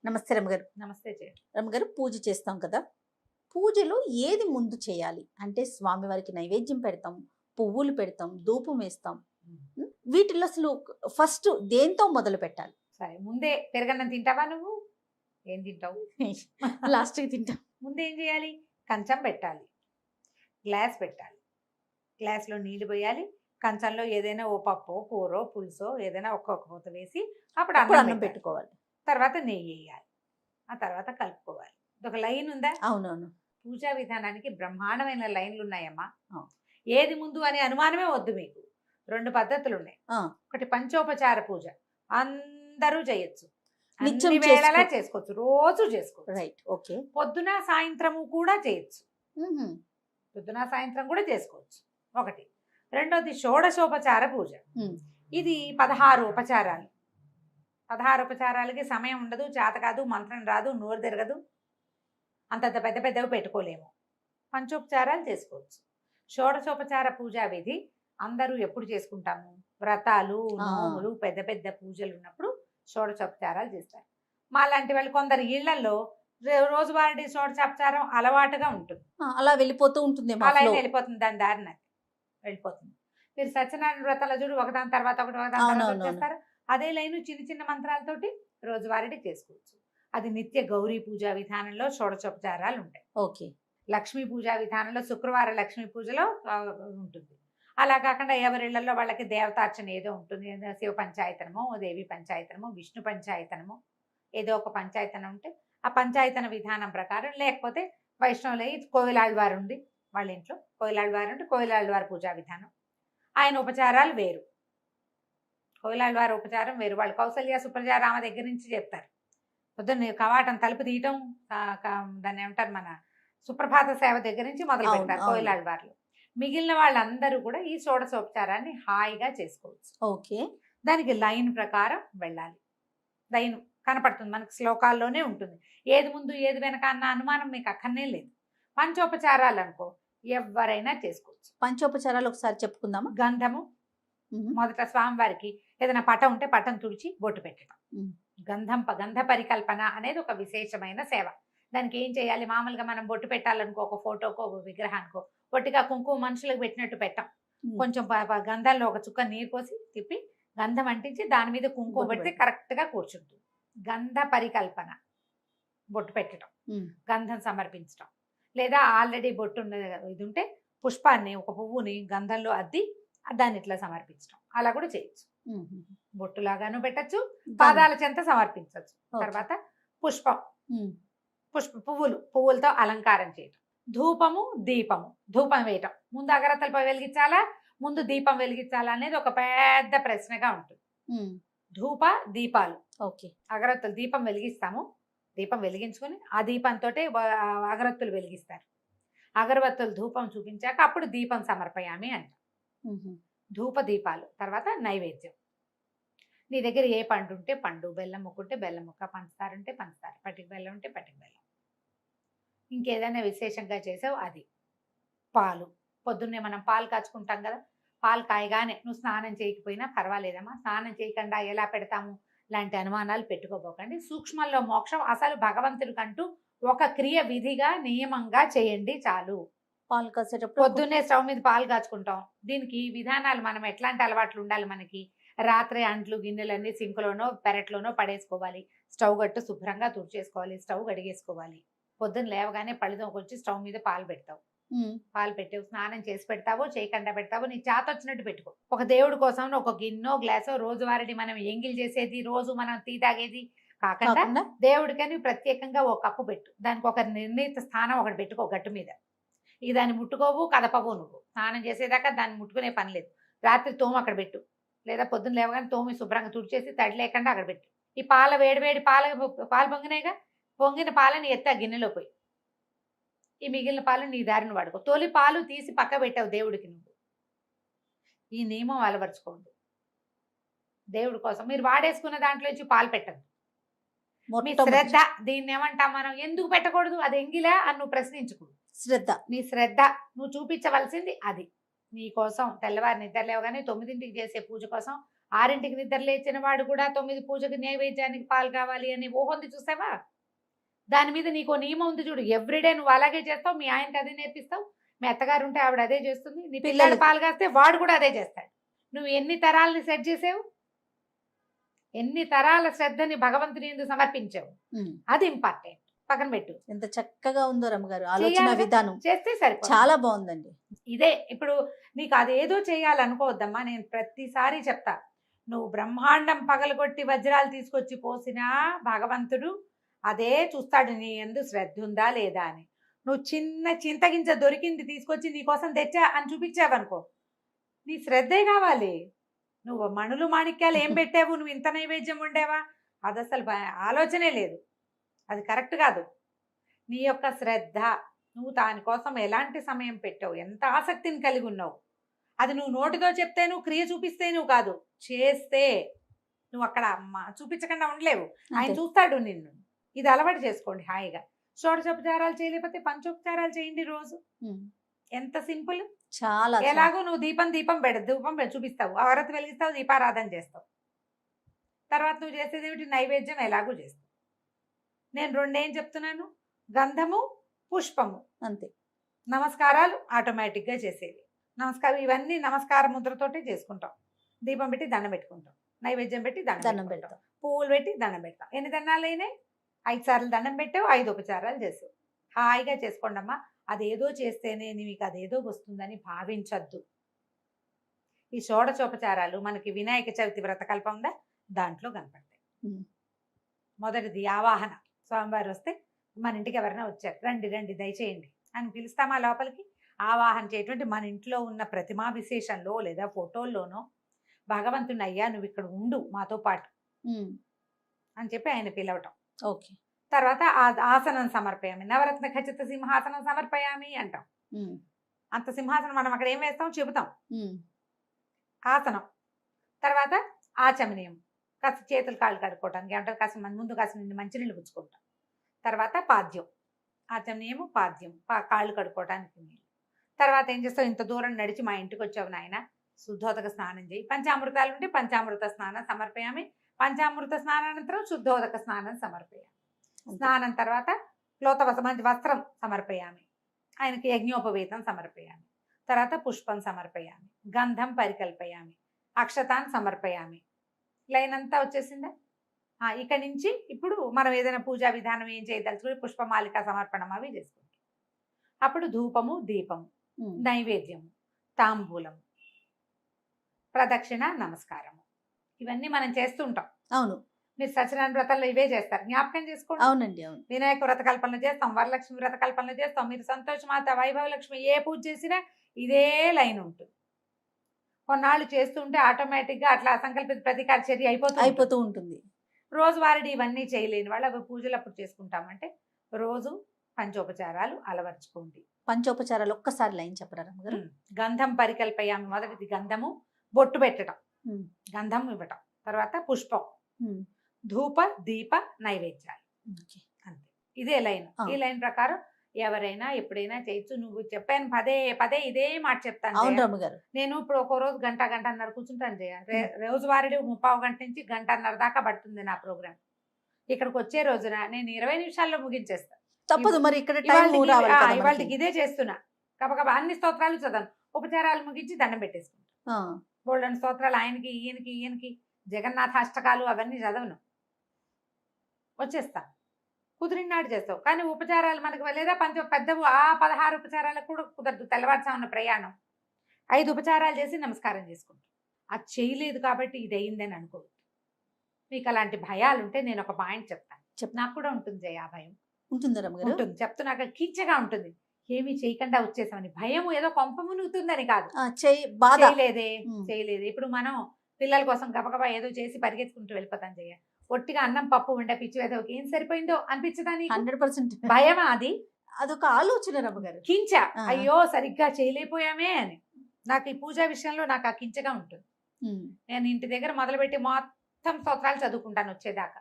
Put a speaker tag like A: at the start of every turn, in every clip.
A: నమస్తే రమగారు.
B: నమస్తే జయ.
A: రమగారు, పూజ చేస్తాం కదా! పూజలో ఏది ముందు చేయాలి? అంటే స్వామివారికి నైవేద్యం పెడతాం, పువ్వులు పెడతాం, ధూపం వేస్తాం. వీటిల్లో అసలు ఫస్ట్ దేనితో మొదలు పెట్టాలి?
B: సరే, ముందే పెరగన్నం తింటావా నువ్వు? ఏం తింటావు?
A: లాస్ట్‌కి తింటాం.
B: ముందు ఏం చేయాలి? కంచం పెట్టాలి, గ్లాస్ పెట్టాలి, గ్లాస్లో నీళ్లు పోయాలి, కంచంలో ఏదైనా ఓ పప్పో కూరో పులుసో ఏదైనా ఒక్కొక్క పూత వేసి అప్పుడు
A: అప్పుడు
B: అన్నం
A: అన్నం
B: పెట్టాలి.
A: పెట్టుకోవాలి.
B: తర్వాత నెయ్యి వేయాలి, ఆ తర్వాత కలుపుకోవాలి. ఇదొక లైన్ ఉందా?
A: అవునవును.
B: పూజా విధానానికి బ్రహ్మాండమైన లైన్లు ఉన్నాయమ్మా.
A: అవును.
B: ఏది ముందు అనే అనుమానమే వద్దు మీకు. 2 పద్ధతులు ఉన్నాయి.
A: ఆ!
B: ఒకటి పంచోపచార పూజ, అందరూ చేయొచ్చు,
A: నిత్యం
B: అన్ని వేళలా
A: చేసుకో
B: చేసుకోవచ్చు, రోజు చేసుకోవచ్చు.
A: రైట్. ఓకే.
B: పొద్దున సాయంత్రము కూడా చేయొచ్చు,
A: హుహు.
B: పొద్దున సాయంత్రం కూడా చేసుకోవచ్చు. ఒకటి. రెండోది షోడశోపచార పూజ.
A: హ్మ్.
B: ఇది 16 ఉపచారాలు. 16 ఉపచారాలకి సమయం ఉండదు, చేత కాదు, మంత్రం రాదు, నోరు తిరగదు, అంతంత పెద్ద పెద్దవి పెట్టుకోలేము. పంచోపచారాలు చేసుకోవచ్చు. షోడశోపచార పూజా విధి అందరూ ఎప్పుడు చేసుకుంటాము? వ్రతాలు,
A: ఆ!
B: నోములు, పెద్ద పెద్ద పూజలు ఉన్నప్పుడు షోడశోపచారాలు చేస్తారు. మా లాంటి వాళ్ళు కొందరు ఇళ్లలో రోజువారీ షోడశోపచారం అలవాటుగా ఉంటుంది.
A: ఆ! అలా వెళ్ళిపోతూ ఉంటుందేమో
B: అలా
A: ఫ్లో.
B: వెళ్ళిపోతుంది, దాని దారిన అది వెళ్ళిపోతుంది. మీరు సత్యనారాయణ వ్రతాలు చూడు, ఒకదాని తర్వాత ఒకటి, ఒకదాని తర్వాత ఒకటి
A: అవునవునవును.
B: చేస్తారు. అదే లైను చిన్న చిన్న మంత్రాలతోటి రోజువారీ చేసుకోవచ్చు. అది నిత్య గౌరీ పూజా విధానంలో షోడశోపచారాలు ఉంటాయి.
A: ఓకే.
B: లక్ష్మీ పూజా విధానంలో శుక్రవారం లక్ష్మీ పూజలో ఉంటుంది. అలా కాకుండా ఎవరిళ్లలో వాళ్ళకి దేవతార్చన ఏదో ఉంటుంది. ఏదో శివ పంచాయతనమో, దేవి పంచాయతనమో, విష్ణు పంచాయతనమో ఏదో ఒక పంచాయతనం ఉంటే ఆ పంచాయతన విధానం ప్రకారం, లేకపోతే వైష్ణవులై కోయిలాళ్వారు ఉంది వాళ్ళ ఇంట్లో, కోయిలాళ్వారు ఉంటే కోయిలాళ్వారు పూజా విధానం, ఆయన ఉపచారాలు వేరు, కోయిలాళ్వారు ఉపచారం వేరు. వాళ్ళు కౌసల్య సుప్రజ రామ దగ్గర నుంచి చెప్తారు. పొద్దున్న కవాటం తలుపు తీయటం, దాన్ని ఏమంటారు, మన సుప్రభాత సేవ దగ్గర నుంచి మొదలు
A: అవును.
B: పెడతారు
A: అవును.
B: కోయిలాళ్వార్లు. మిగిలిన వాళ్ళందరూ కూడా ఈ షోడశోపచారాన్ని హాయిగా చేసుకోవచ్చు.
A: ఓకే.
B: దానికి లైన్ ప్రకారం వెళ్ళాలి. లైన్ కనపడుతుంది మనకి, శ్లోకాల్లోనే ఉంటుంది. ఏది ముందు ఏది వెనక అన్న అనుమానం మీకు అక్కర్నే లేదు. పంచోపచారాలు అనుకో ఎవరైనా చేసుకోవచ్చు.
A: పంచోపచారాలు ఒకసారి చెప్పుకుందామా?
B: గంధము,
A: హుహు.
B: మొదట స్వామివారికి ఏదైనా పటం ఉంటే పటం తుడిచి బొట్టు పెట్టడం.
A: హ్మ్.
B: గంధ పరికల్పన అనేది ఒక విశేషమైన సేవ. దానికి ఏం చేయాలి? మామూలుగా మనం బొట్టు పెట్టాలనుకో, ఒక ఫోటోకో ఒక విగ్రహానికో ఒట్టిగా కుంకుమ మనుషులకు పెట్టినట్టు పెట్టం.
A: హ్మ్.
B: కొంచెం గంధంలో ఒక చుక్క నీరు పోసి తిప్పి గంధం అంటించి దాని మీద కుంకుమ
A: బొట్టు
B: పెడితే
A: పెడతాం.
B: కరెక్ట్గా కూర్చుంటుంది. గంధ పరికల్పన, బొట్టు పెట్టడం,
A: హ్మ్.
B: గంధం సమర్పించడం. లేదా ఆల్రెడీ బొట్టు ఉన్నది ఇది ఉంటే పుష్పాన్ని, ఒక పువ్వుని గంధంలో అద్ది దాన్ని ఇట్లా సమర్పించడం, అలా కూడా చేయొచ్చు.
A: హుహు.
B: బొట్టులాగాను పెట్టచ్చు,
A: గంధం.
B: పాదాల చెంత సమర్పించవచ్చు.
A: ఓకే.
B: తర్వాత పుష్పం,
A: హ్మ్.
B: పువ్వులతో అలంకారం చేయటం. ధూపము, దీపము, ధూపం వేయటం. ముందు అగరత్తలు వెలిగించాలా, ముందు దీపం వెలిగించాలా అనేది ఒక పెద్ద ప్రశ్నగా ఉంటుంది.
A: హ్మ్.
B: ధూప దీపాలు,
A: ఓకే.
B: అగరత్తులు, దీపం వెలిగిస్తాము, దీపం వెలిగించుకొని ఆ దీపంతో అగరత్తులు వెలిగిస్తారు. అగరబత్తులు ధూపం చూపించాక అప్పుడు దీపం సమర్పయామి అంట.
A: హుహు.
B: ధూప దీపాలు, తర్వాత నైవేద్యం. నీ దగ్గర ఏ పండు ఉంటే పండు, బెల్లం ముక్క ఉంటే బెల్లం ముక్క, పంచదార ఉంటే పంచదార, పటిక బెల్లం ఉంటే పటిక బెల్లం. ఇంకేదైనా విశేషంగా చేసావు అది. పాలు, పొద్దున్నే మనం పాలు కాచుకుంటాం కదా, పాలు కాయగానే నువ్వు స్నానం చేయకపోయినా పర్వాలేదమ్మా, స్నానం చేయకుండా ఎలా పెడతాము లాంటి అనుమానాలు పెట్టుకోబోకండి. సూక్ష్మంలో మోక్షం, అసలు భగవంతుడికంటూ ఒక క్రియ విధిగా నియమంగా చేయండి చాలు.
A: పాలు కాసేటప్పుడు
B: పొద్దున్నే స్టవ్ మీద పాలు కాచుకుంటాం. దీనికి విధానాలు, మనం ఎట్లాంటి అలవాట్లు ఉండాలి మనకి? రాత్రి అంట్లు గిన్నెలన్నీ సింకులోనో పెరట్లోనో పడేసుకోవాలి. స్టవ్ గట్టు శుభ్రంగా తుడిచేసుకోవాలి, స్టవ్ కడిగేసుకోవాలి. పొద్దున్న లేవగానే పళ్ళు తోముకొచ్చి స్టవ్ మీద పాలు పెడతావు.
A: హ్మ్.
B: పాలు పెట్టావు, స్నానం చేసి పెడతావో చేయకుండా పెడతావో నీ చేత వచ్చినట్టు పెట్టుకో. ఒక దేవుడి కోసం ఒక గిన్నో గ్లాసో రోజువారీ మనం ఎంగిల్ చేసేది, రోజు మనం టీ తాగేది కాకుండా
A: కాకుండా
B: దేవుడికని ప్రత్యేకంగా ఒక కప్పు పెట్టు. దానికి ఒక నిర్ణీత స్థానం ఒకటి పెట్టుకో గట్టు మీద. ఇక దాన్ని ముట్టుకోవు, కదపవు. నువ్వు స్నానం చేసేదాకా దాన్ని ముట్టుకునే పని లేదు. రాత్రి తోము అక్కడ పెట్టు, లేదా పొద్దున్న లేవగానే తోమి శుభ్రంగా తుడిచేసి తడి లేకుండా అక్కడ పెట్టు. ఈ పాల వేడి పాలు పొంగినాయిగా, పొంగిన పాలని ఎత్తా గిన్నెలో పోయి, ఈ మిగిలిన పాలు నీ దారిని వాడుకో. తొలి పాలు తీసి పక్క పెట్టావు దేవుడికి నువ్వు. ఈ నియమం అలవరుచుకోండి దేవుడి కోసం. మీరు వాడేసుకున్న దాంట్లోంచి పాలు పెట్టద్దు. మీ
A: మొట్టమొదటి
B: శ్రద్ధ, దీన్ని ఏమంటాం మనం, ఎందుకు పెట్టకూడదు అది ఎంగిలా అని నువ్వు ప్రశ్నించుకో.
A: శ్రద్ధ.
B: నీ శ్రద్ధ, నువ్వు చూపించవలసింది అది. నీ కోసం తెల్లవారి నిద్ర లేవగానే 9ంటికి చేసే పూజ కోసం 6ంటికి నిద్ర లేచిన వాడు కూడా 9 పూజకి నైవేద్యానికి పాలు కావాలి అని ఊహంది చూసావా? దాని మీద నీకు నియమం ఉంది చూడు. ఎవ్రీడే నువ్వు అలాగే చేస్తావు, మీ ఆయనకి అదే నేర్పిస్తావు, మీ అత్తగారు ఉంటే ఆవిడ అదే చేస్తుంది, నీ పిల్లాడు పాలు కాస్తే వాడు కూడా అదే చేస్తాడు. నువ్వు ఎన్ని తరాలని సెట్ చేసావు, ఎన్ని తరాల శ్రద్ధని భగవంతుని ఎందుకు సమర్పించావు, అది ఇంపార్టెంట్. పక్కన పెట్టు.
A: ఎంత చక్కగా ఉందో రమ్మగారు ఆలోచన విధానం,
B: చేస్తే సరిపో.
A: చాలా బాగుందండి.
B: ఇదే ఇప్పుడు నీకు అదేదో చేయాలనుకోవద్దమ్మా. నేను ప్రతిసారి చెప్తా, నువ్వు బ్రహ్మాండం పగలగొట్టి వజ్రాలు తీసుకొచ్చి పోసినా భగవంతుడు అదే చూస్తాడు, నీ ఎందు శ్రద్ధ ఉందా లేదా అని. నువ్వు చిన్న చింతగింజ దొరికింది తీసుకొచ్చి నీకోసం తెచ్చా అని చూపించావనుకో, నీ శ్రద్ధే కావాలి. నువ్వు మణులు మాణిక్యాలు ఏం పెట్టావు, నువ్వు ఇంత నైవేద్యం ఉండేవా, అది అసలు ఆలోచనే లేదు, అది కరెక్ట్ కాదు. నీ యొక్క శ్రద్ధ, నువ్వు దానికోసం ఎలాంటి సమయం పెట్టావు, ఎంత ఆసక్తిని కలిగి ఉన్నావు, అది నువ్వు నోటితో చెప్తే, నువ్వు క్రియ చూపిస్తే నువ్వు కాదు, చేస్తే నువ్వు అక్కడ చూపించకుండా ఉండలేవు. ఆయన చూస్తాడు నిన్ను. ఇది అలవాటు చేసుకోండి హాయిగా. షోడశోపచారాలు చేయలేకపోతే పంచోపచారాలు చేయండి రోజు. ఎంత సింపుల్.
A: చాలా.
B: ఎలాగో నువ్వు ధూపం చూపిస్తావు, ఆరతి వెలిగిస్తావు, దీపారాధన చేస్తావు. తర్వాత నువ్వు చేసేది ఏమిటి, నైవేద్యం ఎలాగో చేస్తావు. నేను రెండేం చెప్తున్నాను, గంధము పుష్పము
A: అంతే.
B: నమస్కారాలు ఆటోమేటిక్గా చేసేవి. నమస్కారం ఇవన్నీ నమస్కార ముద్రతోటే చేసుకుంటాం. దీపం పెట్టి దండం పెట్టుకుంటాం, నైవేద్యం పెట్టి దండం పెడతాం, పువ్వులు పెట్టి దండం పెడతాం. ఎన్ని దండాలు అయినాయి? 5 సార్లు దండం పెట్టావు, 5 ఉపచారాలు చేసావు. హాయిగా చేసుకోండి అమ్మా. అదేదో చేస్తేనే మీకు అదేదో వస్తుందని భావించద్దు. ఈ షోడశోపచారాలు మనకి వినాయక చవితి వ్రతకల్పం ఉందా, దాంట్లో కనపడతాయి. మొదటిది ఆవాహన. స్వామివారు వస్తే మన ఇంటికి ఎవరైనా వచ్చారు, రండి రండి దయచేయండి అని పిలుస్తామా లోపలికి. ఆవాహన చేయటువంటి మన ఇంట్లో ఉన్న ప్రతిమా విశేషంలో లేదా ఫోటోల్లోనో భగవంతుని, అయ్యా నువ్వు ఇక్కడ ఉండు మాతో పాటు అని చెప్పి ఆయన పిలవటం.
A: ఓకే.
B: తర్వాత ఆసనం సమర్పయామి, నవరత్న ఖచ్చిత సింహాసనం సమర్పయామి అంటాం. అంత సింహాసనం మనం అక్కడ ఏం వేస్తాం చెబుతాం. ఆసనం తర్వాత ఆచమనీయం, కాస్త చేతులు కాళ్ళు కడుక్కోవటానికి అంటే కాస్త ముందు కాస్త మంచినీళ్ళు పుచ్చుకుంటాం. తర్వాత పాద్యం, ఆచమనీయము పాద్యం, కాళ్ళు కడుక్కోవటానికి నీళ్ళు. తర్వాత ఏం చేస్తావు, ఇంత దూరం నడిచి మా ఇంటికి వచ్చావు నాయన, శుద్ధోదక స్నానం చేయి. పంచామృతాలు ఉంటే పంచామృత స్నానం సమర్పయామి, పంచామృత స్నానానంతరం శుద్ధోదక స్నానం సమర్పయామి. స్నానం తర్వాత మంచి వస్త్రం సమర్పయామి, ఆయనకి యజ్ఞోపవేతం సమర్పయామి. తర్వాత పుష్పం సమర్పయామి, గంధం పరికల్పయామి, అక్షతాన్ సమర్పయామి. లైన్ అంతా వచ్చేసిందా? ఇక్కడి నుంచి ఇప్పుడు మనం ఏదైనా పూజా విధానం ఏం చేయదలుచుకుని పుష్పమాలిక సమర్పణం అవి చేసుకుంటాం. అప్పుడు ధూపము దీపము, నైవేద్యము, తాంబూలము, ప్రదక్షిణ, నమస్కారము, ఇవన్నీ మనం చేస్తుంటాం.
A: అవును.
B: మీరు సత్యనారాయణ వ్రతంలో ఇవే చేస్తారు, జ్ఞాపకం చేసుకోండి.
A: అవునండి, అవును.
B: వినాయక వ్రత కల్పన చేస్తాం, వరలక్ష్మి వ్రత కల్పన చేస్తాం, మీరు సంతోషమాత, వైభవలక్ష్మి ఏ పూజ చేసినా ఇదే లైన్ ఉంటుంది. కొన్నాళ్ళు చేస్తుంటే ఆటోమేటిక్గా అట్లా అసంకల్పిత ప్రతీకార చర్య అయిపోతూ ఉంటుంది. రోజువారీ ఇవన్నీ చేయలేని వాళ్ళు అవి పూజలు అప్పుడు చేసుకుంటామంటే రోజు పంచోపచారాలు అలవర్చుకోండి.
A: పంచోపచారాలు ఒక్కసారి లైన్ చెప్పరా రమ్మగారు?
B: గంధం పరికల్పయామి, మొదటిది గంధము, బొట్టు పెట్టడం, గంధం ఇవ్వటం. తర్వాత పుష్పం, ధూప దీప నైవేద్యాలు, అంతే. ఇదే లైన్. ఈ లైన్ ప్రకారం ఎవరైనా ఎప్పుడైనా చేయొచ్చు. నువ్వు చెప్పాను పదే పదే ఇదే మాట చెప్తాను. నేను ఇప్పుడు ఒక రోజు గంటన్నర కూర్చుంటాను రోజువారీ 30 గంట నుంచి 1.5 గంటల దాకా పడుతుంది నా ప్రోగ్రామ్. ఇక్కడికి వచ్చే రోజున నేను 20 నిమిషాల్లో ముగించేస్తాను.
A: తప్పదు మరి, ఇక్కడ
B: ఇవాళకి ఇదే చేస్తున్నా. కాబట్టి అన్ని స్తోత్రాలు చదవను, ఉపచారాలు ముగించి దండం పెట్టేసుకుంటా. బోల్డన్ స్తోత్రాలు ఆయనకి ఈయనకి జగన్నాథాష్టకాలు అవన్నీ చదవను, వచ్చేస్తా. కుదిరినాడు చేస్తావు. కానీ ఉపచారాలు మనకు లేదా పెద్దవు 16 ఉపచారాలకు కూడా కుదరదు. తెల్లవారుజామున ప్రయాణం 5 ఉపచారాలు చేసి నమస్కారం చేసుకుంటాం. అది చేయలేదు కాబట్టి ఇది అయిందని అనుకోవద్దు. మీకు అలాంటి భయాలు ఉంటే నేను ఒక పాయింట్ చెప్తాను. నాకు కూడా ఉంటుంది జయ, ఆ భయం ఉంటుంది. చెప్తున్నాక కించగా ఉంటుంది, ఏమీ చేయకుండా వచ్చేసామని భయం. ఏదో కొంప మునుగుతుందని కాదు, చేయలేదే. ఇప్పుడు మనం పిల్లల కోసం గబగబా ఏదో చేసి పరిగెత్తుకుంటూ వెళ్ళిపోతాం జయ. ఒట్టిగా అన్నం పప్పు ఉండే పిచ్చి వేదో ఏం సరిపోయిందో అనిపించదా?
A: 100%
B: భయమా?
A: అదొక ఆలోచన రమ్మగారు.
B: కించ, అయ్యో సరిగ్గా చేయలేకపోయామే అని. నాకు ఈ పూజా విషయంలో నాకు ఆ కించగా ఉంటుంది. నేను ఇంటి దగ్గర మొదలుపెట్టి మొత్తం స్తోత్రాలు చదువుకుంటాను వచ్చేదాకా.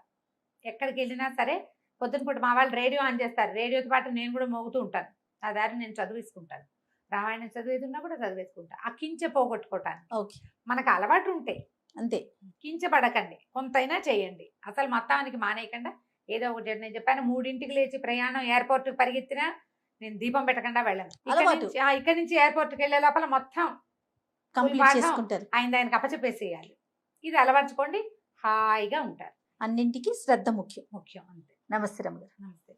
B: ఎక్కడికి వెళ్ళినా సరే పొద్దున పూట మా వాళ్ళు రేడియో ఆన్ చేస్తారు, రేడియోతో పాటు నేను కూడా మోగుతూ ఉంటాను. ఆ దారి నేను చదివేసుకుంటాను. రామాయణం చదివేది ఉన్నా కూడా చదివేసుకుంటా, ఆ కించె పోగొట్టుకోవటానికి. మనకు అలవాటు ఉంటే
A: అంతే.
B: కించపడకండి, కొంతైనా చేయండి. అసలు మొత్తానికి మానేయకుండా ఏదో ఒకటి. నేను చెప్పాను 3ంటికి లేచి ప్రయాణం ఎయిర్‌పోర్ట్‌కి పరిగెత్తినా నేను దీపం పెట్టకుండా వెళ్ళను.
A: అలవాటు.
B: ఇక్కడి నుంచి ఎయిర్‌పోర్ట్‌కి వెళ్ళే లోపల మొత్తం
A: కంప్లీట్
B: పాఠం
A: చేసుకుంటారు.
B: ఆయనకి అప్పచెప్పేసేయాలి. ఇది అలవర్చుకోండి, హాయిగా ఉంటారు.
A: అన్నింటికి శ్రద్ధ ముఖ్యం.
B: ముఖ్యం అంతే.
A: నమస్తే రమగారు.
B: నమస్తే.